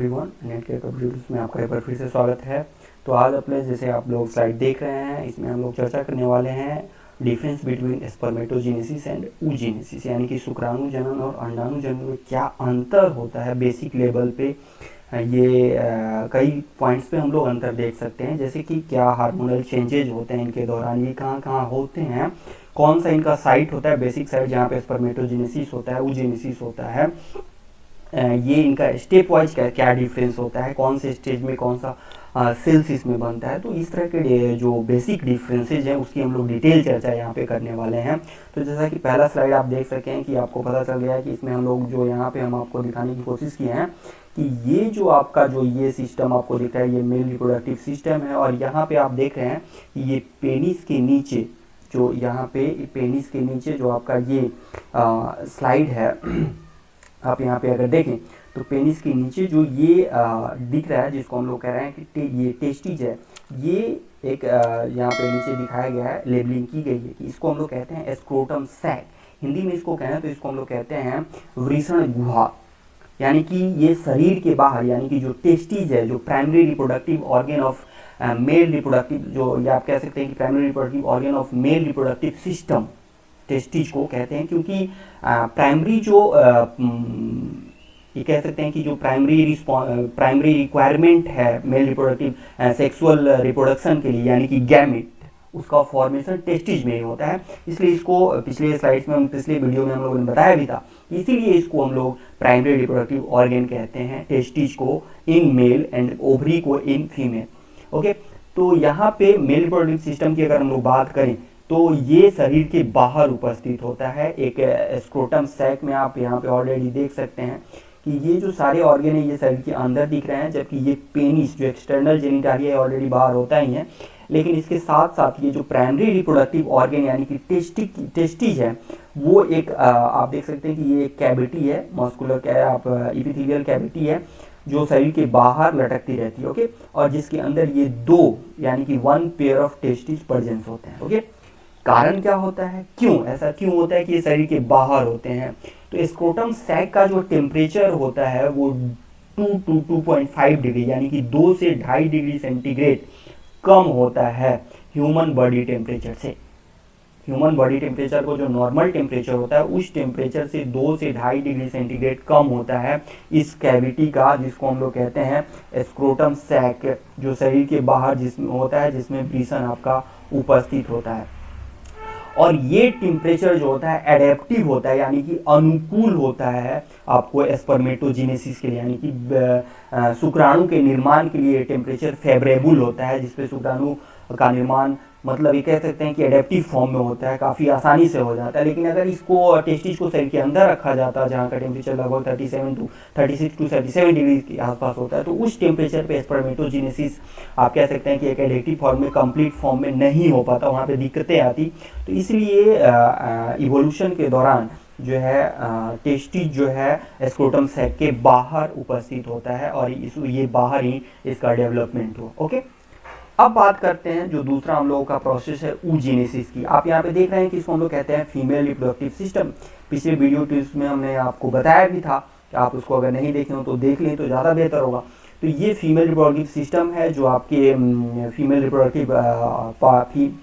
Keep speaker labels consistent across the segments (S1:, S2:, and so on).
S1: Everyone, net care computers में आपका एक बार फिर से स्वागत है। तो आज अपने जैसे आप लोग स्लाइड देख रहे हैं, इसमें हम लोग चर्चा करने वाले हैं difference between spermatogenesis and oogenesis, यानी कि शुक्राणु जनन और अंडाणु जनन में क्या अंतर होता है बेसिक लेवल पे। ये कई पॉइंट्स पे हम लोग अंतर देख सकते हैं, जैसे कि क्या हार्मोनल चेंजेज होते हैं इनके दौरान, ये कहाँ कहाँ होते हैं, कौन सा इनका साइट होता है, बेसिक साइट जहाँ पे स्पर्मेटोजेनेसिस होता है, oogenesis होता है, ये इनका स्टेप वाइज क्या डिफरेंस होता है, कौन से स्टेज में कौन सा सेल्स इसमें बनता है। तो इस तरह के जो बेसिक डिफरेंसेज हैं उसकी हम लोग डिटेल चर्चा यहाँ पे करने वाले हैं। तो जैसा कि पहला स्लाइड आप देख सकें कि आपको पता चल गया है कि इसमें हम लोग जो यहाँ पे हम आपको दिखाने की कोशिश किए हैं कि ये जो आपका जो ये सिस्टम आपको दिख रहा है, ये मेल रिप्रोडक्टिव सिस्टम है। और यहाँ पे आप देख रहे हैं कि ये पेनिस के नीचे जो यहाँ पे पेनिस के नीचे जो आपका ये स्लाइड है आप यहाँ पे अगर देखें तो पेनिस के नीचे जो ये दिख रहा है, जिसको हम लोग कह रहे हैं कि ये टेस्टिज है, ये एक यहाँ पे नीचे दिखाया गया है, लेबलिंग की गई है कि इसको हम लोग कहते हैं स्क्रोटम सैक। हिंदी में इसको कहें तो इसको हम लोग कहते हैं वृषण गुहा। यानी कि ये शरीर के बाहर, यानी कि जो टेस्टिज है, जो primary reproductive organ of male reproductive, जो ये आप कह सकते हैं कि primary reproductive organ of male reproductive system, testes को कहते हैं। क्योंकि प्राइमरी जो ये कह सकते हैं कि जो प्राइमरी रिक्वायरमेंट है मेल रिप्रोडक्टिव सेक्सुअल रिप्रोडक्शन के लिए, यानी कि गैमेट, उसका फॉर्मेशन टेस्टिज में ही होता है। इसलिए इसको पिछले स्लाइड्स में, पिछले वीडियो में हम लोगों ने बताया भी था, इसीलिए इसको हम लोग प्राइमरी रिप्रोडक्टिव ऑर्गेन कहते हैं, टेस्टिज को इन मेल एंड ओवरी को इन फीमेल। ओके, तो यहाँ पे मेल रिप्रोडक्टिव सिस्टम की अगर हम लोग बात करें तो ये शरीर के बाहर उपस्थित होता है एक स्क्रोटम सैक में। आप यहाँ पे ऑलरेडी देख सकते हैं कि ये जो सारे ऑर्गन है ये शरीर के अंदर दिख रहे हैं, जबकि ये पेनिस जो एक्सटर्नल जेनिटालिया है ऑलरेडी बाहर होता ही है। लेकिन इसके साथ साथ ये जो प्राइमरी रिप्रोडक्टिव ऑर्गन यानी कि टेस्टिज है, वो एक आप देख सकते हैं कि ये एक कैविटी है, मस्कुलर आप इपिथेलियल कैविटी है जो शरीर के बाहर लटकती रहती है। ओके, और जिसके अंदर ये दो यानी कि one pair of testes presence होते हैं। ओके, कारण क्या होता है, क्यों ऐसा क्यों होता है कि ये शरीर के बाहर होते हैं? तो स्क्रोटम सैक का जो टेम्परेचर होता है वो 2 to 2.5 डिग्री यानी कि 2 से 2.5 डिग्री सेंटीग्रेड कम होता है ह्यूमन बॉडी टेम्परेचर से। ह्यूमन बॉडी टेम्परेचर को जो नॉर्मल टेम्परेचर होता है उस टेम्परेचर से 2 से 2.5 डिग्री सेंटीग्रेड कम होता है इस कैविटी का, जिसको हम लोग कहते हैं स्क्रोटम सैक, जो शरीर के बाहर जिसमें होता है, जिसमें वृषण आपका उपस्थित होता है। और ये टेम्परेचर जो होता है एडेप्टिव होता है, यानी कि अनुकूल होता है आपको स्पर्मेटोजेनेसिस के लिए, यानी कि शुक्राणु के निर्माण के लिए टेम्परेचर फेवरेबल होता है, जिसपे शुक्राणु का निर्माण मतलब ये कह सकते हैं कि एडेप्टिव फॉर्म में होता है, काफ़ी आसानी से हो जाता है। लेकिन अगर इसको टेस्टिज को शरीर के अंदर रखा जाता है जहाँ का टेम्परेचर लगभग 36 to 37 डिग्री के आसपास होता है, तो उस टेम्परेचर पे स्पर्मेटोजेनेसिस आप कह सकते हैं कि एक एडेप्टिव फॉर्म में, कंप्लीट फॉर्म में नहीं हो पाता, वहाँ पे दिक्कतें आती। तो इसलिए इवोल्यूशन के दौरान जो है टेस्टिज जो है स्क्रोटम सैक के बाहर उपस्थित होता है और ये बाहर ही इसका डेवलपमेंट हुआ। ओके, अब बात करते हैं जो दूसरा हम लोगों का प्रोसेस है oogenesis की। आप यहाँ पे देख रहे हैं कि इसको हम लोग कहते हैं फीमेल रिप्रोडक्टिव सिस्टम। पिछले वीडियो टिप्स में हमने आपको बताया भी था कि आप उसको अगर नहीं देखे हो तो देख लें तो ज़्यादा बेहतर होगा। तो ये फीमेल रिप्रोडक्टिव सिस्टम है जो आपके फीमेल रिप्रोडक्टिव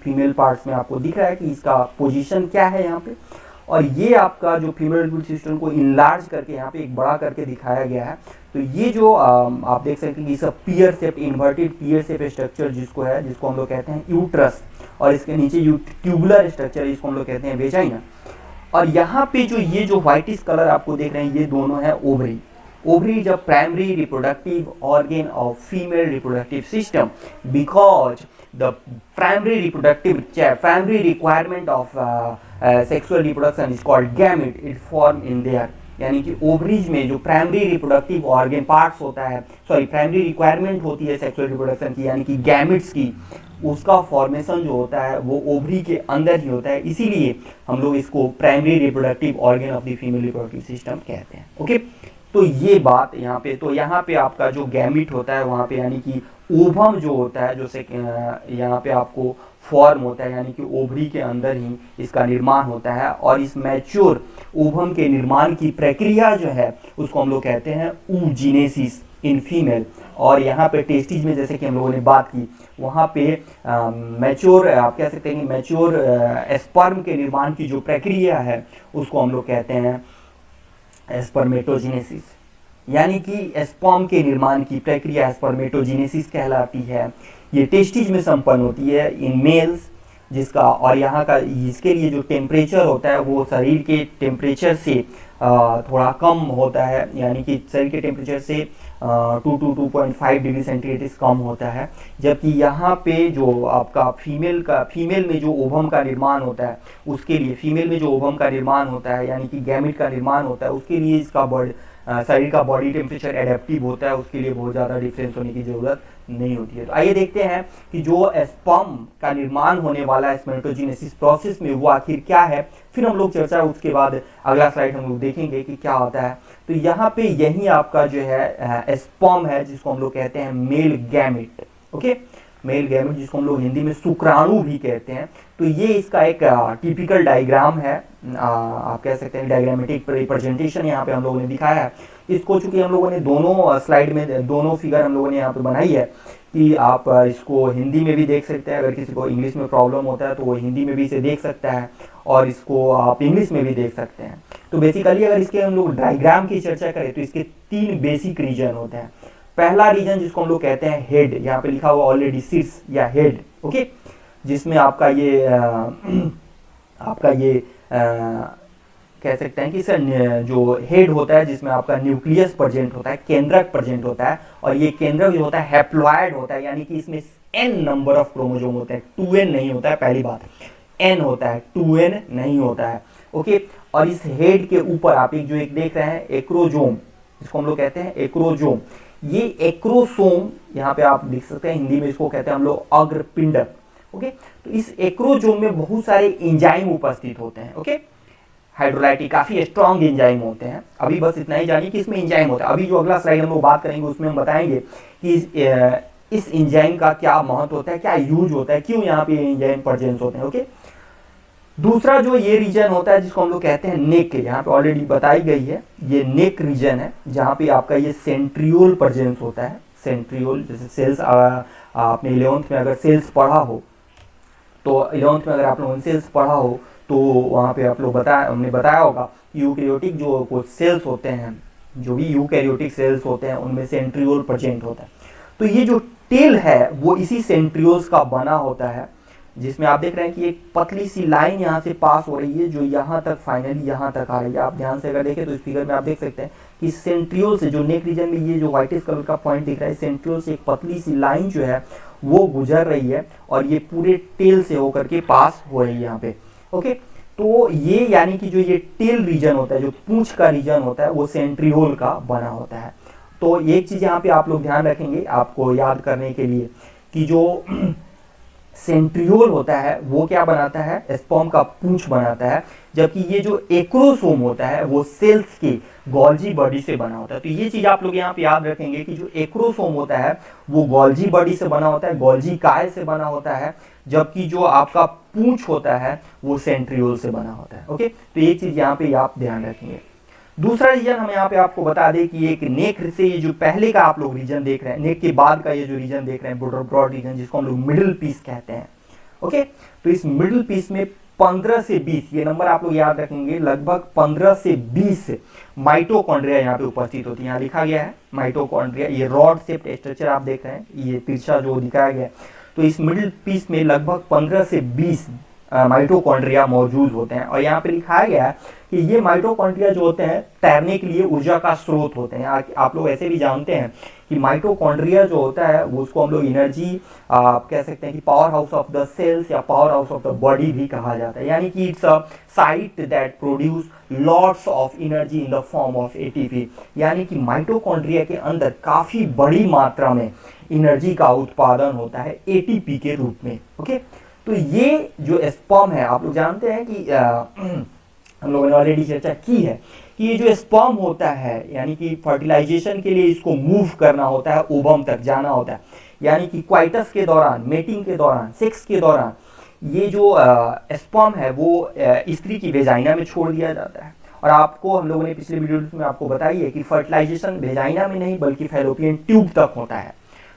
S1: फीमेल पार्ट्स में आपको दिख रहा है कि इसका पोजीशन क्या है यहाँ पे। और ये आपका जो फीमेल रिप्रोडक्टिव सिस्टम को इनलार्ज करके यहाँ पे एक बड़ा करके दिखाया गया है। तो ये जो आप देख सकते हैं कि सब पियर शेप, इन्वर्टेड पियर शेप स्ट्रक्चर जिसको है, जिसको हम लोग कहते हैं यूट्रस, और इसके नीचे ट्यूबुलर स्ट्रक्चर जिसको हम लोग कहते हैं वेजाइना। और यहाँ पे जो ये जो व्हाइटिश कलर आपको देख रहे हैं ये दोनों है ovary. Ovary is a primary reproductive organ of female reproductive system because the primary requirement of sexual reproduction is called gamete. It form in there, यानी कि ओवरीज में जो प्राइमरी रिप्रोडक्टिव ऑर्गन पार्ट्स होता है, सॉरी प्राइमरी रिक्वायरमेंट होती है sexual reproduction की, यानी कि गैमेट्स की, उसका फॉर्मेशन जो होता है वो ओवरी के अंदर ही होता है। इसीलिए हम लोग इसको primary reproductive organ of the female reproductive system कहते हैं। ओके, तो ये बात यहाँ पे, तो यहाँ पे आपका जो गैमिट होता है वहाँ पे यानी कि ओवम जो होता है, जो से यहाँ पे आपको फॉर्म होता है, यानी कि ओवरी के अंदर ही इसका निर्माण होता है। और इस मैच्योर ओवम के निर्माण की प्रक्रिया जो है उसको हम लोग कहते हैं oogenesis। In female. और यहाँ पे टेस्टिज में जैसे कि हम लोगों ने बात की, वहाँ पे मैच्योर, आप कह सकते हैं कि मैच्योर स्पर्म के निर्माण की जो प्रक्रिया है उसको हम लोग कहते हैं स्पर्मेटोजेनेसिस, यानी कि स्पर्म के निर्माण की प्रक्रिया स्पर्मेटोजेनेसिस कहलाती है। ये टेस्टिज में संपन्न होती है इन मेल्स, जिसका और यहाँ का इसके लिए जो टेम्परेचर होता है वो शरीर के टेम्परेचर से थोड़ा कम होता है, यानी कि शरीर के टेम्परेचर से 2 to 2.5 डिग्री सेंटीग्रेड कम होता है। जबकि यहाँ पे जो आपका फीमेल में जो ओवम का निर्माण होता है उसके लिए, फीमेल में जो ओवम का निर्माण होता है यानी कि गैमेट का निर्माण होता है, उसके लिए इसका शरीर का बॉडी टेम्परेचर एडेप्टिव होता है, उसके लिए बहुत ज़्यादा डिफरेंस होने की ज़रूरत नहीं होती है। तो आइए देखते हैं कि जो स्पर्म का निर्माण होने वाला है स्पर्मेटोजेनेसिस प्रोसेस में वो आखिर क्या है, फिर हम लोग चर्चा उसके बाद अगला स्लाइड हम लोग देखेंगे कि क्या होता है। तो यहाँ पे यही आपका जो है स्पर्म है जिसको हम लोग कहते हैं male gamete. Okay, male gamete जिसको हम लोग हिंदी में शुक्राणु भी कहते हैं। तो ये इसका एक टिपिकल डायग्राम है, आप कह सकते हैं डायग्रामेटिक रिप्रेजेंटेशन यहाँ पे हम लोगों ने दिखाया है। इसको चूंकि हम लोगों ने दोनों स्लाइड में दोनों फिगर हम लोगों ने यहाँ पे बनाई है कि आप इसको हिंदी में भी देख सकते हैं, अगर किसी को इंग्लिश में प्रॉब्लम होता है तो वो हिंदी में भी इसे देख सकता है और इसको आप इंग्लिश में भी देख सकते हैं। तो बेसिकली अगर इसके हम लोग डायग्राम की चर्चा करें तो इसके 3 बेसिक रीजन होते हैं। पहला रीजन जिसको हम लोग कहते हैं हेड, यहाँ पे लिखा हुआ ऑलरेडी शीर्ष या हेड, ओके, जिसमें आपका ये कह सकते हैं कि सर जो हेड होता है जिसमें आपका न्यूक्लियस प्रेजेंट होता है, केंद्रक प्रेजेंट होता है, और ये केंद्रक जो होता है हैप्लॉयड होता है, यानी कि इसमें n नंबर ऑफ क्रोमोसोम होते हैं, 2n नहीं होता है, पहली बात n होता है, 2n नहीं होता है। ओके, और इस हेड के ऊपर आप एक देख रहे हैं एक्रोजोम, जिसको हम लोग कहते हैं एक्रोजोम। ये एक्रोसोम यहाँ पे आप लिख सकते हैं, हिंदी में इसको कहते हैं हम लोग अग्रपिंड। ओके, तो इस एक्रोजोम में बहुत सारे एंजाइम उपस्थित होते हैं। ओके, हाइड्रोलाइटिक काफी स्ट्रॉन्ग एंजाइम होते हैं। अभी बस इतना ही जानिए कि इसमें एंजाइम होता है। अभी जो अगला स्लाइड हम लोग बात करेंगे उसमें हम बताएंगे कि इस एंजाइम का क्या महत्व होता है, क्या यूज होता है, क्यों यहाँ पे एंजाइम प्रेजेंस होते हैं। ओके, दूसरा जो ये रीजन होता है जिसको हम लोग कहते हैं नेक, यहाँ पे ऑलरेडी बताई गई है, ये नेक रीजन है जहाँ पे आपका ये सेंट्रियोल प्रेजेंस होता है। सेंट्रियोल जैसे सेल्स, आपने 11th में अगर सेल्स पढ़ा हो तो 11th में अगर आप लोगों ने सेल्स पढ़ा हो तो वहाँ पे आप लोग हमने बताया होगा यूकैरियोटिक जो कुछ सेल्स होते हैं, जो भी यूकैरियोटिक सेल्स होते हैं उनमें सेंट्रियोल प्रेजेंट होता है। तो ये जो टेल है वो इसी सेंट्रियोल्स का बना होता है, जिसमें आप देख रहे हैं कि एक पतली सी लाइन यहाँ से पास हो रही है जो यहाँ तक फाइनली यहाँ तक आ रही है। आप ध्यान से अगर देखें तो इस फिगर में आप देख सकते हैं कि सेंट्रियोल से, जो नेक रीजन में ये जो व्हाइटिश कलर का पॉइंट दिख रहा है, सेंट्रियोल से एक पतली सी लाइन जो है वो गुजर रही है और ये पूरे टेल से होकर के पास हो रही है यहाँ पे। ओके, तो ये यानी कि जो ये टेल रीजन होता है, जो पूंछ का रीजन होता है, वो सेंट्रियोल का बना होता है। तो एक चीज यहाँ पे आप लोग ध्यान रखेंगे आपको याद करने के लिए कि जो सेंट्रियोल होता है वो क्या बनाता है, स्पर्म का पूंछ बनाता है, जबकि ये जो एक्रोसोम होता है वो सेल्स के गोल्जी बॉडी से बना होता है। तो ये चीज आप लोग यहाँ पे याद रखेंगे कि जो एक्रोसोम होता है वो गोल्जी बॉडी से बना होता है, गोल्जी काय से बना होता है, जबकि जो आपका पूंछ होता है वो सेंट्रियोल से बना होता है। ओके, तो ये चीज यहाँ पे आप ध्यान रखेंगे। दूसरा रीजन हम यहाँ पे आपको बता दें कि एक नेक से ये जो पहले का आप लोग रीजन देख रहे हैं, नेक के बाद का ये जो रीजन देख रहे हैं ब्रॉड रीजन, जिसको हम लोग मिडिल पीस कहते हैं। ओके, तो इस मिडिल पीस में 15 से 20, ये नंबर आप लोग याद रखेंगे, लगभग 15 से 20 माइटोकॉन्ड्रिया यहाँ पे उपस्थित होती है। यहाँ लिखा गया है माइटोकॉन्ड्रिया, ये रॉड शेप्ड स्ट्रक्चर आप देख रहे हैं, ये तिरछा जो दिखाया गया है। तो इस मिडिल पीस में लगभग 15 से 20 माइटोकॉन्ड्रिया मौजूद होते हैं। और यहाँ पे लिखाया गया है कि ये माइटोकॉन्ड्रिया जो होते हैं तैरने के लिए ऊर्जा का स्रोत होते हैं। आप लोग ऐसे भी जानते हैं कि माइटोकॉन्ड्रिया जो होता है वो उसको हम लोग एनर्जी, आप कह सकते हैं कि power house of the cells या power house of the body भी कहा जाता है, यानी कि it's a site that produce lots of energy in the form of ATP, यानी कि माइटोकॉन्ड्रिया के अंदर काफी बड़ी मात्रा में एनर्जी का उत्पादन होता है एटीपी के रूप में। ओके, तो ये जो स्पर्म है आप लोग जानते हैं कि हम लोगों ने ऑलरेडी चर्चा की है कि ये जो स्पर्म होता है यानी कि फर्टिलाइजेशन के लिए इसको मूव करना होता है, ओवम तक जाना होता है, यानी कि क्वाइटस के दौरान, मेटिंग के दौरान, सेक्स के दौरान ये जो स्पर्म है वो स्त्री की वेजाइना में छोड़ दिया जाता है और आपको हम लोगों ने पिछले वीडियो में आपको बताई है कि फर्टिलाइजेशन वेजाइना में नहीं बल्कि फैलोपियन ट्यूब तक होता है,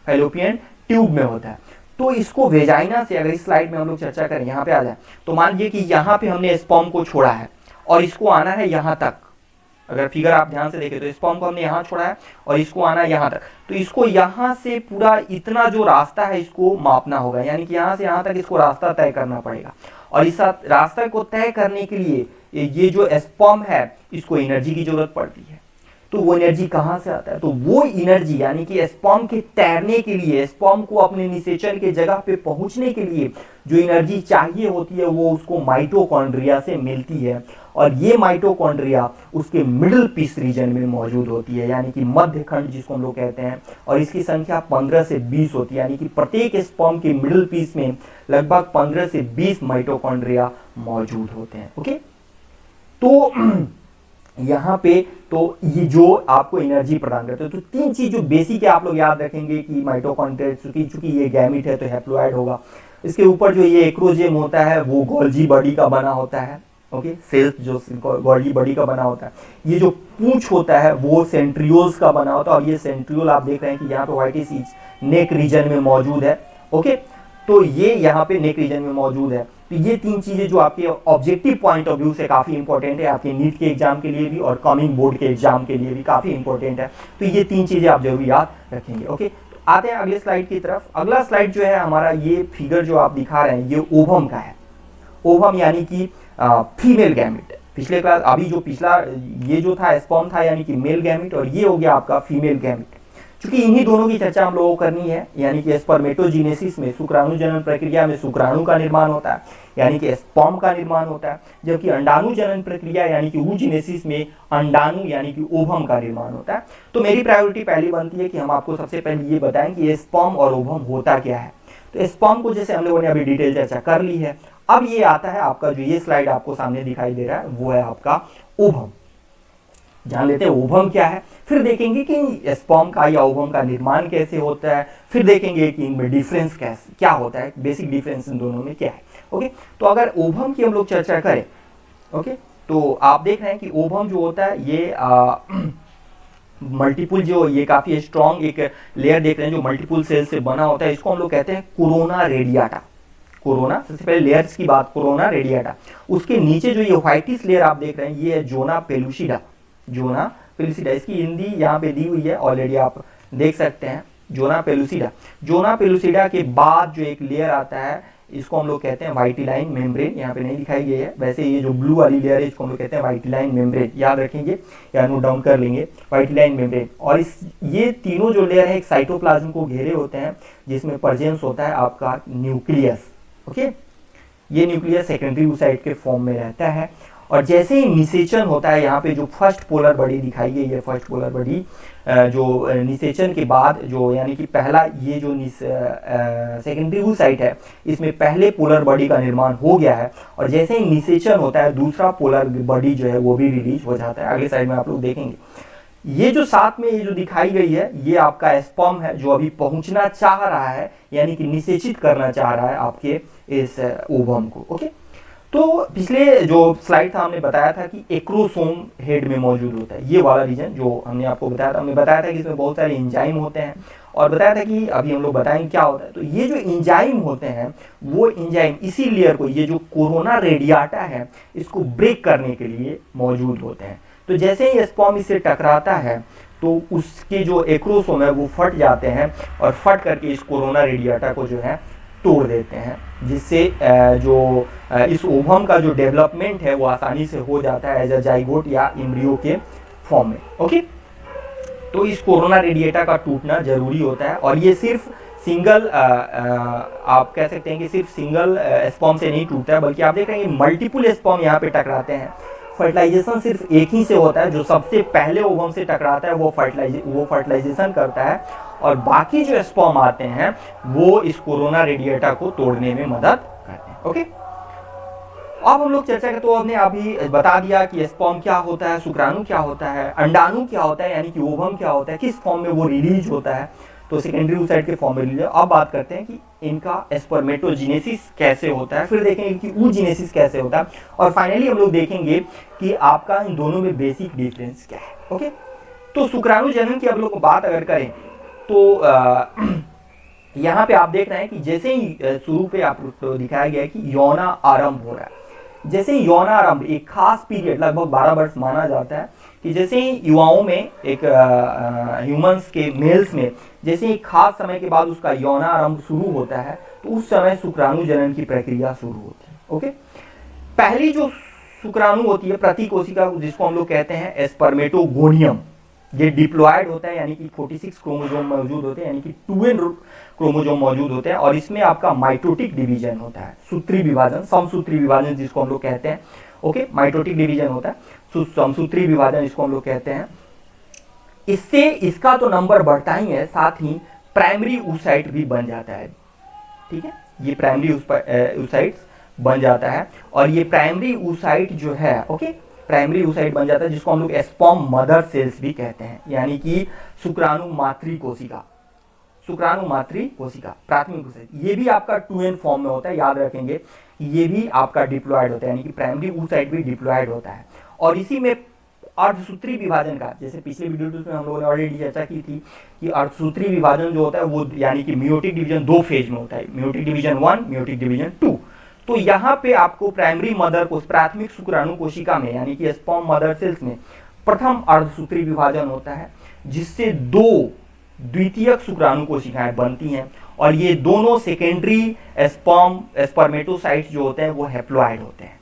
S1: फैलोपियन ट्यूब में होता है। तो इसको वेजाइना से, अगर इस स्लाइड में हम लोग चर्चा करें, यहाँ पे आ जाए तो मान लीजिए कि यहाँ पे हमने स्पर्म को छोड़ा है और इसको आना है यहाँ तक। अगर फिगर आप ध्यान से देखें तो स्पर्म को हमने यहाँ छोड़ा है और इसको आना है यहाँ तक, तो इसको यहाँ से पूरा इतना जो रास्ता है इसको मापना होगा, यानी कि यहाँ से यहाँ तक इसको रास्ता तय करना पड़ेगा। और इस रास्ते को तय करने के लिए ये जो स्पर्म है इसको एनर्जी की जरूरत पड़ती है। तो वो एनर्जी कहाँ से आता है? तो वो एनर्जी यानी कि स्पर्म के तैरने के लिए, स्पर्म को अपने निषेचन के जगह पे पहुंचने के लिए जो एनर्जी चाहिए होती है वो उसको माइटोकॉन्ड्रिया से मिलती है। और ये माइटोकॉन्ड्रिया उसके मिडिल पीस रीजन में मौजूद होती है, यानी कि मध्य खंड जिसको हम लोग कहते हैं। और इसकी संख्या 15 से 20 होती है, यानी कि प्रत्येक स्पर्म के मिडिल पीस में लगभग 15 से 20 माइटोकॉन्ड्रिया मौजूद होते हैं। ओके, तो यहाँ पे तो ये जो आपको एनर्जी प्रदान करते हैं, तो तीन चीज जो बेसिक है आप लोग याद रखेंगे कि माइटोकॉन्ड्रिया, चूंकि ये गैमीट है तो हैप्लोइड होगा। इसके ऊपर जो ये एक्रोजेम होता है वो गोल्जी बॉडी का बना होता है। ओके, सेल्स जो गोल्जी बॉडी का बना होता है। ये जो पूंछ होता है वो सेंट्रियोल्स का बना होता है, और ये सेंट्रियोल आप देख रहे हैं कि यहाँ पे व्हाइटिश नेक रीजन में मौजूद है। ओके, तो ये यहाँ पे नेक रीजन में मौजूद है। तो ये तीन चीजें जो आपके ऑब्जेक्टिव पॉइंट ऑफ व्यू से काफी इंपॉर्टेंट है, आपके नीट के एग्जाम के लिए भी और कमिंग बोर्ड के एग्जाम के लिए भी काफी इंपॉर्टेंट है। तो ये तीन चीजें आप जरूर याद रखेंगे। ओके, तो आते हैं अगले स्लाइड की तरफ। अगला स्लाइड जो है हमारा, ये फिगर जो आप दिखा रहे हैं ये ओवम का है। ओवम यानी कि फीमेल गैमेट। पिछले क्लास, अभी जो पिछला ये जो था स्पर्म था यानी कि मेल गैमेट, और ये हो गया आपका फीमेल गैमेट। क्योंकि इन्हीं दोनों की चर्चा हम लोगों को करनी है, यानी कि स्पर्मेटोजेनेसिस में, शुक्राणु जनन प्रक्रिया में शुक्राणु का निर्माण होता है, यानी कि स्पर्म का निर्माण होता है, जबकि अंडाणु जनन प्रक्रिया यानी कि oogenesis में अंडाणु यानी कि ओवम का निर्माण होता है। तो मेरी प्रायोरिटी पहली बनती है कि हम आपको सबसे पहले ये बताएं कि ये स्पर्म और ओवम होता क्या है। तो स्पर्म को जैसे हम लोगों ने अभी डिटेल चर्चा कर ली है। अब ये आता है आपका, जो ये स्लाइड आपको सामने दिखाई दे रहा है वो है आपका ओवम। जान लेते हैं ओवम क्या है, फिर देखेंगे कि स्पर्म का या ओवम का निर्माण कैसे होता है, फिर देखेंगे कि इनमें डिफरेंस कैसे क्या होता है, बेसिक डिफरेंस इन दोनों में क्या है। ओके, तो अगर ओवम की हम लोग चर्चा करें, ओके, तो आप देख रहे हैं कि ओवम जो होता है ये मल्टीपुल, जो ये काफी स्ट्रॉन्ग एक लेयर देख रहे हैं जो मल्टीपुल सेल से बना होता है, इसको हम लोग कहते हैं कोरोना रेडियाटा। कोरोना, सबसे पहले लेयर्स की बात, कोरोना रेडियाटा। उसके नीचे जो ये व्हाइटिश लेयर आप देख रहे हैं ये है जोना पेलुसिडा। जोना पेलुसिडा, इसकी हिंदी यहाँ पे दी हुई है, ऑलरेडी आप देख सकते हैं, जोना पेलुसिडा। जोना पेलुसिडा के बाद जो एक लेयर आता है इसको हम लोग कहते हैं वाइटिलाइन मेम्ब्रेन। यहाँ पे नहीं दिखाई गई है, वैसे ये जो ब्लू वाली लेयर है इसको हम लोग कहते हैं वाइटिलाइन मेम्ब्रेन। याद रखेंगे या नोट डाउन कर लेंगे, वाइटिलाइन मेम्ब्रेन। और इस ये तीनों जो लेयर है एक साइटोप्लाज्म को घेरे होते हैं, जिसमें प्रेजेंस होता है आपका न्यूक्लियस। ओके, ये न्यूक्लियस सेकेंडरी oocyte के फॉर्म में रहता है। और जैसे ही निषेचन होता है, यहाँ पे जो फर्स्ट पोलर बॉडी दिखाई गई है, फर्स्ट पोलर बॉडी जो निषेचन के बाद जो, यानी कि पहला ये जो सेकेंडरी oocyte है इसमें पहले पोलर बॉडी का निर्माण हो गया है, और जैसे ही निषेचन होता है दूसरा पोलर बॉडी जो है वो भी रिलीज हो जाता है। अगले साइड में आप लोग देखेंगे ये जो साथ में ये जो दिखाई गई है ये आपका स्पर्म है जो अभी पहुंचना चाह रहा है, यानी कि निषेचित करना चाह रहा है आपके इस ओवम को। ओके, तो पिछले जो स्लाइड था हमने बताया था कि एक्रोसोम हेड में मौजूद होता है, ये वाला रीजन जो हमने आपको बताया था। हमने बताया था कि इसमें बहुत सारे एंजाइम होते हैं, और बताया था कि अभी हम लोग बताएंगे क्या होता है। तो ये जो एंजाइम होते हैं वो एंजाइम इसी लेयर को, ये जो कोरोना रेडियाटा है, इसको ब्रेक करने के लिए मौजूद होते हैं। तो जैसे ही स्पर्म इससे टकराता है तो उसके जो एक्रोसोम है वो फट जाते हैं, और फट करके इस कोरोना रेडियाटा को जो है तोड़ देते हैं, जिससे जो इस ओवम का जो डेवलपमेंट है वो आसानी से हो जाता है एज अ जाइगोट या एम्ब्रियो के फॉर्म में। ओके, तो इस कोरोना रेडिएटा का टूटना जरूरी होता है, और ये सिर्फ सिंगल आप कह सकते हैं कि सिर्फ सिंगल स्पर्म से नहीं टूटता है, बल्कि आप देख रहे हैं मल्टीपल स्पर्म यहाँ पे टकराते हैं। फर्टिलाइजेशन सिर्फ एक ही से होता है, जो सबसे पहले ओवम से टकराता है वो फर्टिलाइजेशन करता है, और बाकी जो स्पर्म आते हैं वो इस कोरोना रेडिएटा को तोड़ने में मदद करते हैं। ओके, अब हम लोग चर्चा करें तो हमने अभी बता दिया कि स्पर्म क्या होता है, शुक्राणु क्या होता है, अंडाणु क्या होता है यानी कि ओवम क्या होता है, किस फॉर्म में वो रिलीज होता है। तो सेकेंडरी oocyte के फॉर्म में लीजिए। अब बात करते हैं कि इनका स्पर्मेटोजेनेसिस कैसे होता है, फिर देखेंगे कि oogenesis कैसे होता है, और फाइनली हम लोग देखेंगे कि आपका इन दोनों में बेसिक डिफरेंस क्या है। ओके, तो शुक्राणु जनन की हम लोग बात अगर करें तो यहाँ पे आप देख रहे हैं कि जैसे ही शुरू पे आपको दिखाया गया है कि यौना आरंभ हो रहा है। जैसे ही यौना आरंभ, एक खास पीरियड लगभग 12 वर्ष माना जाता है कि जैसे ही युवाओं में एक ह्यूमंस के मेल्स में जैसे ही खास समय के बाद उसका यौना आरंभ शुरू होता है, तो उस समय शुक्राणु जनन की प्रक्रिया शुरू होती है। ओके, पहली जो शुक्राणु होती है प्रतिकोशिका, जिसको हम लोग कहते हैं स्पर्मेटोगोनियम, ये डिप्लॉयड होता है, यानी कि 46 क्रोमोसोम मौजूद होते हैं, यानी कि 2n क्रोमोसोम मौजूद होते हैं, और इसमें आपका माइटोटिक डिवीजन होता है, सूत्री विभाजन, समसूत्री विभाजन जिसको हम लोग कहते हैं। ओके, माइटोटिक डिवीजन होता है, समसूत्री विभाजन इसको हम लोग कहते हैं। इससे इसका तो नंबर बढ़ता ही है, साथ ही प्राइमरी oocyte भी बन जाता है। ठीक है, ये प्राइमरी oocytes बन जाता है, और ये प्राइमरी oocyte जो है, ओके, प्राइमरी oocyte बन जाता है, जिसको हम लोग स्पर्म मदर सेल्स भी कहते हैं, यानी कि शुक्राणु मातृ कोशिका, शुक्राणु मातृ कोशिका, प्राथमिक oocyte। ये भी आपका 2n फॉर्म में होता है, याद रखेंगे, ये भी आपका डिप्लॉयड होता है, यानी कि प्राइमरी oocyte भी डिप्लॉयड होता है। और इसी में अर्धसूत्री विभाजन का, जैसे पिछले वीडियो में हम लोगों ने ऑलरेडी चर्चा की थी कि अर्धसूत्री विभाजन जो होता है वो यानी कि मियोटिक डिवीजन 2 फेज में होता है, मियोटिक डिवीजन 1, मियोटिक डिवीजन 2। तो यहाँ पे आपको प्राइमरी मदर को प्राथमिक शुक्राणु कोशिका में, यानी कि स्पर्म मदर सेल्स में प्रथम अर्धसूत्री विभाजन होता है, जिससे 2 द्वितीयक शुक्राणु कोशिकाएं बनती हैं, और ये दोनों सेकेंडरी स्पर्मेटोसाइट्स जो होते हैं वो हैप्लॉइड होते हैं।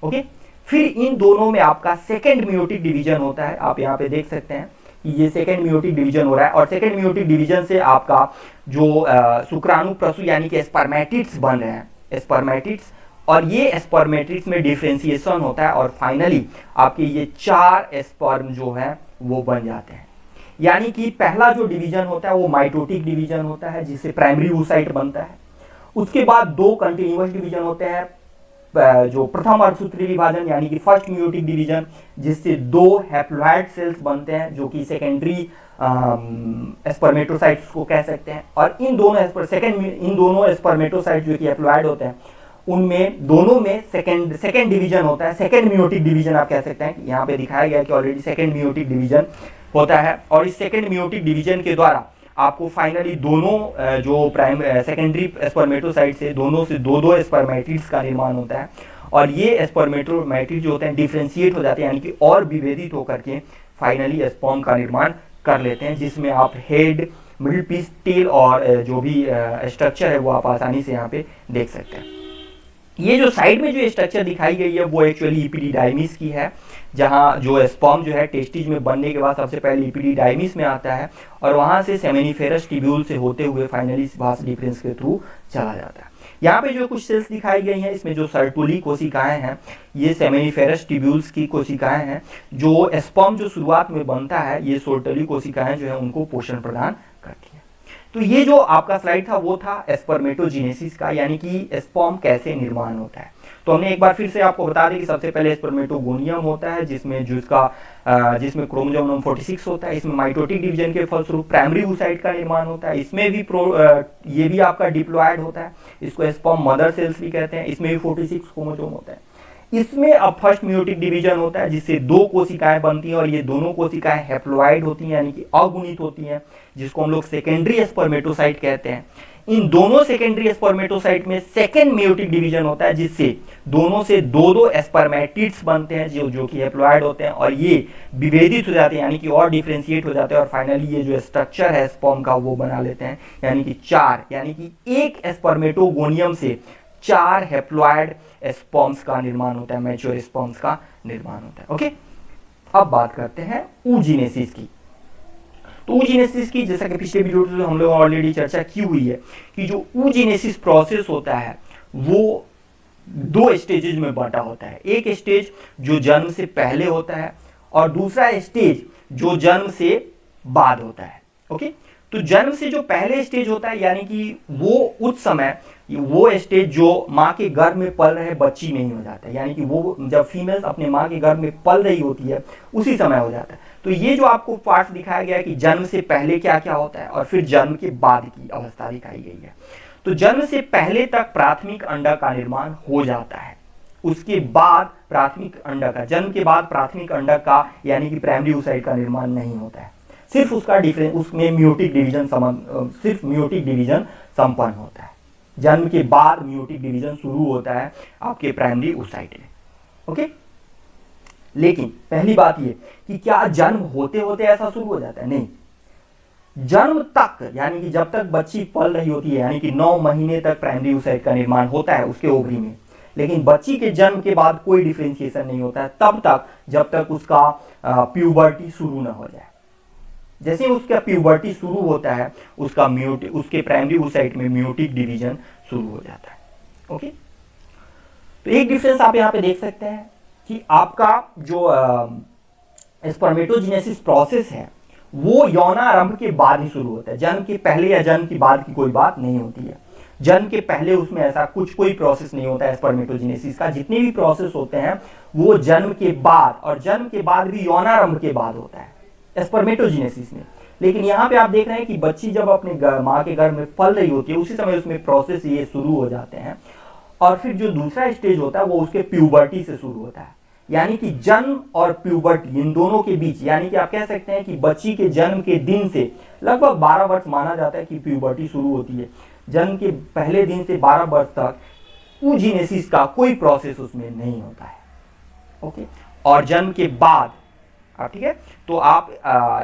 S1: ओके, फिर इन दोनों में आपका सेकेंड मियोटिक डिवीजन होता है। आप यहाँ पे देख सकते हैं कि ये सेकेंड मियोटिक डिवीजन हो रहा है, और सेकेंड मियोटिक डिवीजन से आपका जो शुक्राणु प्रसूति यानी कि स्पर्मेटिड्स बन रहे हैं, स्पर्मेटिड्स, और ये स्पर्मेटिड्स में डिफरेंशिएशन होता है, और फाइनली आपके ये 4 स्पर्म जो है वो बन जाते हैं। यानी कि पहला जो डिवीजन होता है वो माइटोटिक डिवीजन होता है, जिससे प्राइमरी oocyte बनता है। उसके बाद 2 कंटिन्यूअस डिवीजन होते हैं, जो प्रथम अर्धसूत्री विभाजन यानी कि फर्स्ट मियोटिक डिवीजन, जिससे 2 हैप्लॉइड सेल्स बनते हैं, जो कि सेकेंडरी स्पर्मेटोसाइट्स को कह सकते हैं। और इन दोनों स्पर्मेटोसाइट्स जो कि हैप्लॉइड होते हैं, उनमें दोनों में सेकेंड डिवीजन होता है, सेकेंड मियोटिक डिवीजन आप कह सकते हैं। यहाँ पे दिखाया गया है कि ऑलरेडी सेकेंड मियोटिक डिवीजन होता है, और इस सेकेंड मियोटिक डिवीजन के द्वारा आपको फाइनली दोनों जो सेकेंडरी स्पर्मेटोसाइट से दोनों से 2 स्पर्मेटिड्स का निर्माण होता है, और ये स्पर्मेटोमेटिड जो होते हैं डिफरेंशिएट हो जाते हैं, यानी कि और विभेदित होकर के फाइनली स्पर्म का निर्माण कर लेते हैं, जिसमें आप हेड, मिडिल पीस, टेल और जो भी स्ट्रक्चर है वो आप आसानी से यहाँ पे देख सकते हैं। ये जो साइड में जो स्ट्रक्चर दिखाई गई है वो एक्चुअली इपिडिडाइमिस की है, जहाँ जो स्पर्म जो है टेस्टिज में बनने के बाद सबसे पहले इपिडिडाइमिस में आता है, और वहाँ से सेमिनिफेरस ट्यूब्यूल से होते हुए फाइनली भास डिफरेंस के थ्रू चला जाता है। यहाँ पे जो कुछ सेल्स दिखाई गई हैं, इसमें जो सर्टुली कोशिकाएं हैं, ये सेमिनिफेरस ट्यूब्यूल्स की कोशिकाएं हैं। जो स्पर्म जो शुरुआत में बनता है, ये सर्टुली कोशिकाएं जो है उनको पोषण प्रदान करती है। तो ये जो आपका स्लाइड था वो था स्पर्मेटोजेनेसिस का, यानी कि स्पर्म कैसे निर्माण होता है। तो हमने एक बार फिर से आपको बता दें कि सबसे पहले स्पर्मेटोगोनियम होता है, जिसमें क्रोमोसोम नंबर 46 होता है। इसमें माइटोटिक डिवीजन के फलस्वरूप प्राइमरी oocyte का निर्माण होता है। इसमें भी ये भी आपका डिप्लॉयड होता है, इसको स्पर्म मदर सेल्स भी कहते हैं। इसमें भी 46 क्रोमोसोम होता है। इसमें अब फर्स्ट मियोटिक डिवीजन होता है, जिससे 2 कोशिकाएं बनती हैं, और ये दोनों कोशिकाएं हैप्लॉइड होती हैं, यानी कि अगुणित होती हैं, जिसको हम लोग सेकेंडरी स्पर्मेटोसाइट कहते हैं। इन दोनों सेकेंडरी स्पर्मेटोसाइट में सेकेंड मियोटिक डिवीजन होता है, जिससे दोनों से 2 स्पर्मेटिड्स बनते हैं, जो कि हैप्लॉइड होते हैं, और ये विभेदित हो जाते हैं, यानी कि और डिफरेंशिएट हो जाते हैं, और फाइनली ये जो स्ट्रक्चर है स्पर्म का वो बना लेते हैं, यानी कि 4, यानी कि एक स्पर्मेटोगोनियम से 4 हैप्लॉइड स्पर्म्स का निर्माण होता है, मैच्योर स्पर्म्स का निर्माण होता है। ओके, अब बात करते हैं oogenesis की। तो oogenesis की, जैसा कि पिछले वीडियो में हम लोग ऑलरेडी चर्चा की हुई है कि जो oogenesis प्रोसेस होता है वो 2 स्टेजेज में बांटा होता है। एक स्टेज जो जन्म से पहले होता है, और दूसरा स्टेज जो जन्म से बाद होता है। ओके, तो जन्म से जो पहले स्टेज होता है, यानी कि वो उस समय वो स्टेज जो माँ के गर्भ में पल रहे बच्ची में ही हो जाता है, यानी कि वो जब फीमेल अपने माँ के गर्भ में पल रही होती है उसी समय हो जाता है। तो ये जो आपको पार्ट दिखाया गया है कि जन्म से पहले क्या क्या होता है और फिर जन्म के बाद की अवस्था दिखाई गई है। तो जन्म से पहले तक प्राथमिक अंडा का निर्माण हो जाता है, उसके बाद प्राथमिक अंडा का, जन्म के बाद प्राथमिक अंडा का यानी कि प्राइमरी oocyte का निर्माण नहीं होता है, सिर्फ उसका डिफरेंस, उसमें म्यूटिक डिवीजन सिर्फ म्यूटिक डिवीजन संपन्न होता है। जन्म के बाद म्यूटिक डिवीजन शुरू होता है आपके प्राइमरी oocyte में। ओके, लेकिन पहली बात ये कि क्या जन्म होते होते ऐसा शुरू हो जाता है? नहीं, जन्म तक यानी कि जब तक बच्ची पल रही होती है यानी कि 9 महीने तक प्राइमरी oocyte का निर्माण होता है उसके ओवरी में, लेकिन बच्ची के जन्म के बाद कोई डिफरेंशिएशन नहीं होता है तब तक जब तक उसका प्यूबर्टी शुरू ना हो जाए। जैसे उसका प्यूबर्टी शुरू होता है उसके प्राइमरी oocyte में म्यूटिक डिवीजन शुरू हो जाता है। ओके, तो एक डिफरेंस आप यहाँ पे देख सकते हैं कि आपका जो स्पर्मेटोजेनेसिस प्रोसेस है वो यौनारंभ के बाद ही शुरू होता है, जन्म के पहले या जन्म के बाद की कोई बात नहीं होती है। जन्म के पहले उसमें ऐसा कोई प्रोसेस नहीं होता है स्पर्मेटोजेनेसिस का। जितने भी प्रोसेस होते हैं वो जन्म के बाद, और जन्म के बाद भी यौनारंभ के बाद होता है स्पर्मेटोजेनेसिस में। लेकिन यहाँ पे आप देख रहे हैं कि बच्ची जब अपने माँ के गर्भ में पल रही होती है उसी समय उसमें प्रोसेस ये शुरू हो जाते हैं, और फिर जो दूसरा स्टेज होता है वो उसके प्यूबर्टी से शुरू होता है। यानी कि जन्म और प्यूबर्टी इन दोनों के बीच, यानी कि आप कह सकते हैं कि बच्ची के जन्म के दिन से लगभग 12 वर्ष माना जाता है कि प्यूबर्टी शुरू होती है। जन्म के पहले दिन से 12 वर्ष तक oogenesis का कोई प्रोसेस उसमें नहीं होता है। ओके, और जन्म के बाद ठीक है, तो आप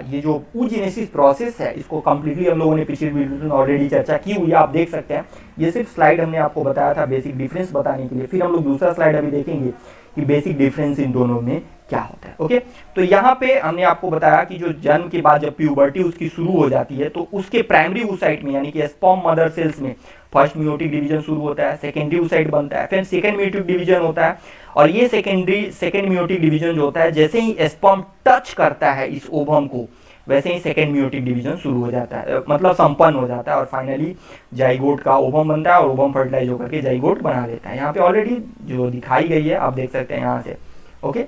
S1: ये जो oogenesis प्रोसेस है इसको कंप्लीटली हम लोगों ने पिछले वीडियो में ऑलरेडी चर्चा की हुई है, आप देख सकते हैं। ये सिर्फ स्लाइड हमने आपको बताया था बेसिक डिफरेंस बताने के लिए, फिर हम लोग दूसरा स्लाइड अभी देखेंगे कि बेसिक डिफरेंस इन दोनों में क्या होता है। ओके, तो यहाँ पे हमने आपको बताया कि जो जन्म के बाद जब प्यूबर्टी उसकी शुरू हो जाती है तो उसके प्राइमरी oocyte में यानी कि स्पर्म मदर सेल्स में फर्स्ट म्यूटिक डिवीजन शुरू होता है, सेकेंडरी oocyte बनता है, फिर सेकेंड म्यूटिक डिवीजन होता है, और ये सेकेंड म्यूटिक डिवीजन जो होता है जैसे ही स्पर्म टच करता है इस ओवम को वैसे ही सेकेंड म्यूटिक डिवीजन शुरू हो जाता है, मतलब संपन्न हो जाता है, और फाइनली जाइगोट का ओवम बनता है और ओवम फर्टिलाइज होकर के जाइगोट बना लेता है। यहाँ पे ऑलरेडी जो दिखाई गई है आप देख सकते हैं यहाँ से। ओके,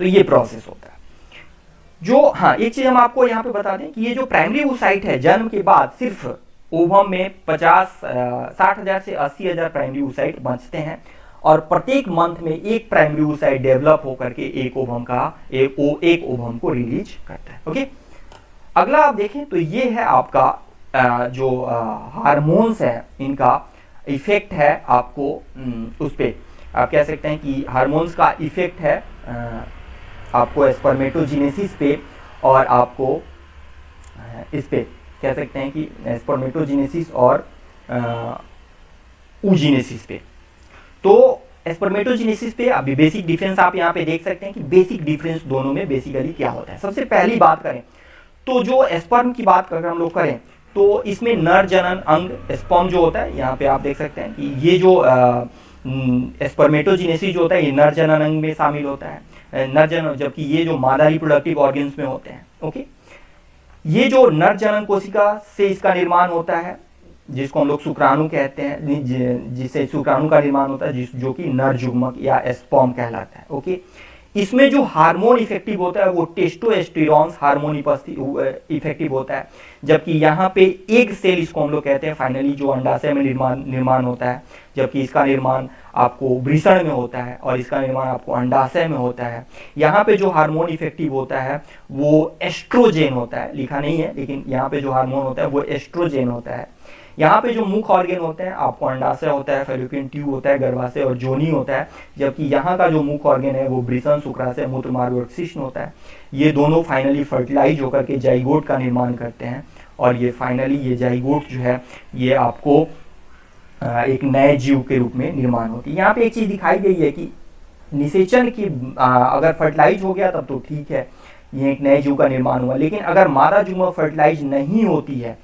S1: तो ये प्रोसेस होता है जो, हाँ एक चीज हम आपको यहाँ पे बता दें कि ये जो प्राइमरी oocyte है जन्म के बाद सिर्फ ओवम में 60,000 से 80,000 प्राइमरी oocyte बचते हैं, और प्रत्येक मंथ में एक प्राइमरी oocyte डेवलप होकर के एक ओवम को रिलीज करता है। ओके, अगला आप देखें तो ये है आपका जो हार्मोन्स है इनका इफेक्ट है आपको उस पे, आप कह सकते हैं कि हार्मोन्स का इफेक्ट है आपको स्पर्मेटोजेनेसिस पे, और आपको इस पे कह सकते हैं कि स्पर्मेटोजेनेसिस और oogenesis पे। तो स्पर्मेटोजेनेसिस पे अभी बेसिक डिफरेंस आप यहाँ पे देख सकते हैं कि बेसिक डिफरेंस दोनों में बेसिकली क्या होता है। सबसे पहली बात करें तो जो स्पर्म की बात अगर हम लोग करें तो इसमें नर जनन अंग स्पर्म जो होता है, यहाँ पे आप देख सकते हैं कि ये जो स्पर्मेटोजेनेसिस जो होता है ये नर जनन अंग में शामिल होता है, नर जनन, जबकि ये जो मादा रिप्रोडक्टिव ऑर्गन्स में होते हैं। ओके, ये जो नर जनन कोशिका से इसका निर्माण होता है जिसको हम लोग शुक्राणु कहते हैं, जिससे शुक्राणु का निर्माण होता है जो कि नर जुग्मक या स्पर्म कहलाता है। ओके, इसमें जो हार्मोन इफेक्टिव होता है वो टेस्टोस्टेरोन हार्मोन इफेक्टिव होता है, जबकि यहाँ पे एग सेल इसको हम लोग कहते हैं फाइनली जो अंडाशय में निर्माण होता है, जबकि इसका निर्माण आपको वृषण में होता है और इसका निर्माण आपको अंडाशय में होता है। यहाँ पे जो हार्मोन इफेक्टिव होता है वो एस्ट्रोजेन होता है, लिखा नहीं है लेकिन यहाँ पे जो हार्मोन होता है वो एस्ट्रोजेन होता है। यहाँ पे जो मुख्य ऑर्गन होते हैं आपको अंडाशय होता है, फैलोपियन ट्यूब होता है, गर्भाशय और जोनी होता है, जबकि यहाँ का जो मुख्य ऑर्गन है वो वृषण, शुक्राशय, मूत्रमार्ग और शिश्न होता है। ये दोनों फाइनली फर्टिलाइज होकर के जाइगोट का निर्माण करते हैं, और ये फाइनली ये जाइगोट जो है ये आपको एक नए जीव के रूप में निर्माण होती है। यहाँ पे एक चीज दिखाई गई है कि निषेचन की अगर फर्टिलाइज हो गया तब तो ठीक है, ये एक नए जीव का निर्माण हुआ, लेकिन अगर मादा जुग्म फर्टिलाइज नहीं होती है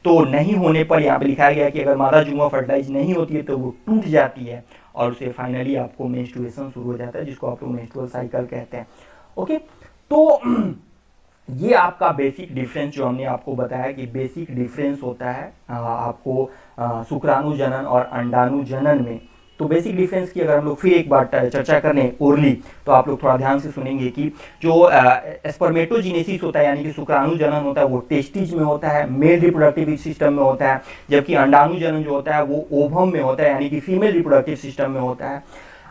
S1: तो नहीं होने पर यहाँ पे लिखा गया कि अगर मादा जुग्म फर्टिलाइज नहीं होती है तो वो टूट जाती है और उसे फाइनली आपको मेंस्ट्रुएशन शुरू हो जाता है, जिसको आप लोग मेंस्ट्रुअल साइकिल कहते हैं। ओके, तो ये आपका बेसिक डिफरेंस जो हमने आपको बताया कि बेसिक डिफरेंस होता है आपको शुक्राणु जनन और अंडाणु जनन में तो बेसिक डिफरेंस की अगर हम लोग फिर एक बार चर्चा करें ओरली, तो आप लोग थोड़ा ध्यान से सुनेंगे कि जो स्पर्मेटोजेनेसिस होता है यानी कि शुक्राणु जनन होता है वो टेस्टिज में होता है, मेल रिप्रोडक्टिव सिस्टम में होता है, जबकि अंडाणु जनन जो होता है वो ओवम में होता है यानी कि फीमेल रिप्रोडक्टिव सिस्टम में होता है।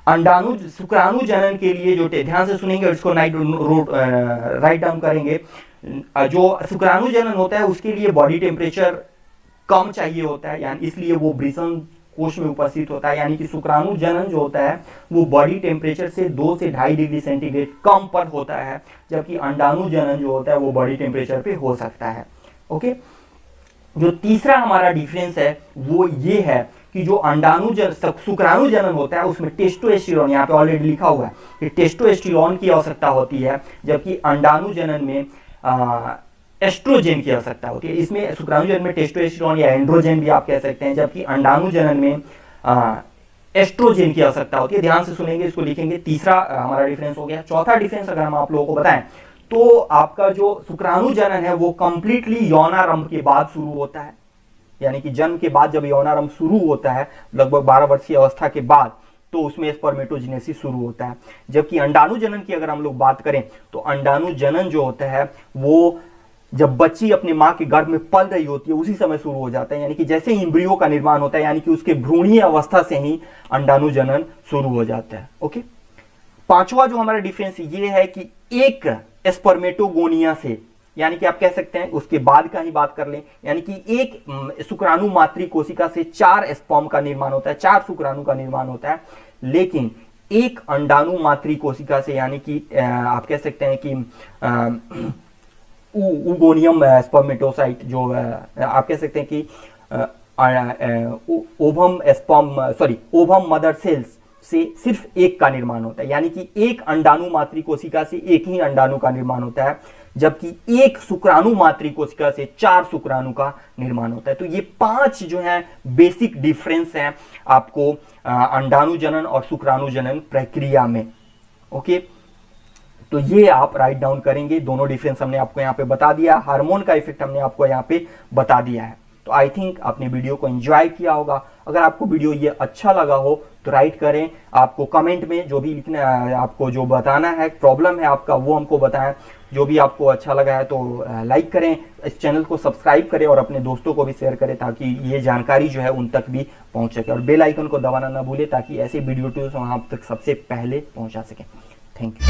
S1: अंडाणु शुक्राणु जनन के लिए जो ध्यान से सुनेंगे और इसको राइट डाउन करेंगे, जो शुक्राणु जनन होता है उसके लिए बॉडी टेम्परेचर कम चाहिए होता है, यानी इसलिए वो वृषण कोश में उपस्थित होता है, यानी कि शुक्राणु जनन जो होता है वो बॉडी टेम्परेचर से 2 से 2.5 डिग्री सेंटीग्रेड कम पर होता है, जबकि अंडाणु जनन जो होता है वो बॉडी टेम्परेचर पे हो सकता है। ओके, जो तीसरा हमारा डिफरेंस है वो ये है कि जो शुक्राणु जनन होता है उसमें टेस्टोस्टेरोन, यहाँ पे ऑलरेडी लिखा हुआ है कि टेस्टोस्टेरोन की आवश्यकता होती है, जबकि अंडाणु जनन में एस्ट्रोजन की आवश्यकता होती है। इसमें शुक्राणु जनन में टेस्टोस्टेरोन या एंड्रोजन भी आप कह सकते हैं, जबकि अंडाणु जनन में एस्ट्रोजन की आवश्यकता होती है। ध्यान से सुनेंगे, इसको लिखेंगे। तीसरा हमारा डिफरेंस हो गया। चौथा डिफरेंस अगर हम आप लोगों को बताएं तो आपका जो शुक्राणु जनन है वो कंप्लीटली यौनारंभ के बाद शुरू होता है, यानी कि जन्म के बाद जब यौनारंभ शुरू होता है लगभग 12 वर्ष की अवस्था के बाद, तो उसमें स्पर्मेटोजेनेसिस शुरू होता है। जबकि अंडाणु जनन की अगर हम लोग बात करें तो अंडाणु जनन जो होता है वो जब बच्ची अपनी मां के गर्भ में पल रही होती है उसी समय शुरू हो जाता है, यानी कि जैसे ही एम्ब्रियो का निर्माण होता है, यानी कि उसके भ्रूणीय अवस्था से ही अंडाणु जनन शुरू हो जाता है। ओके, पांचवा जो हमारा डिफरेंस ये है कि एक स्पर्मेटोगोनिया से, यानी कि आप कह सकते हैं उसके बाद का ही बात कर लें, यानी कि एक शुक्राणु मातृ कोशिका से 4 स्पर्म का निर्माण होता है, 4 शुक्राणु का निर्माण होता है, लेकिन एक अंडाणु मातृ कोशिका से, यानी कि आप कह सकते हैं कि ओगोनियम स्पर्मेटोसाइट, जो आप कह सकते हैं कि ओवम मदर सेल्स से सिर्फ एक का निर्माण होता है, यानी कि एक अंडाणु मातृ कोशिका से एक ही अंडाणु का निर्माण होता है, जबकि एक शुक्राणु मातृ कोशिका से 4 शुक्राणु का निर्माण होता है। तो ये 5 जो है बेसिक डिफरेंस हैं आपको अंडाणु जनन और शुक्राणु जनन प्रक्रिया में। ओके, तो ये आप राइट डाउन करेंगे। दोनों डिफरेंस हमने आपको यहाँ पे बता दिया, हार्मोन का इफेक्ट हमने आपको यहाँ पे बता दिया है। तो आई थिंक आपने वीडियो को एंजॉय किया होगा। अगर आपको वीडियो ये अच्छा लगा हो तो राइट करें, आपको कमेंट में जो भी लिखना है, आपको जो बताना है, प्रॉब्लम है आपका, वो हमको बताएं। जो भी आपको अच्छा लगा है तो लाइक करें, इस चैनल को सब्सक्राइब करें और अपने दोस्तों को भी शेयर करें ताकि ये जानकारी जो है उन तक भी पहुंच सके, और बेल आइकन को दबाना ना भूलें ताकि ऐसे वीडियो ट्यूब्स वहां तक सबसे पहले पहुंचा सकें। Thank you.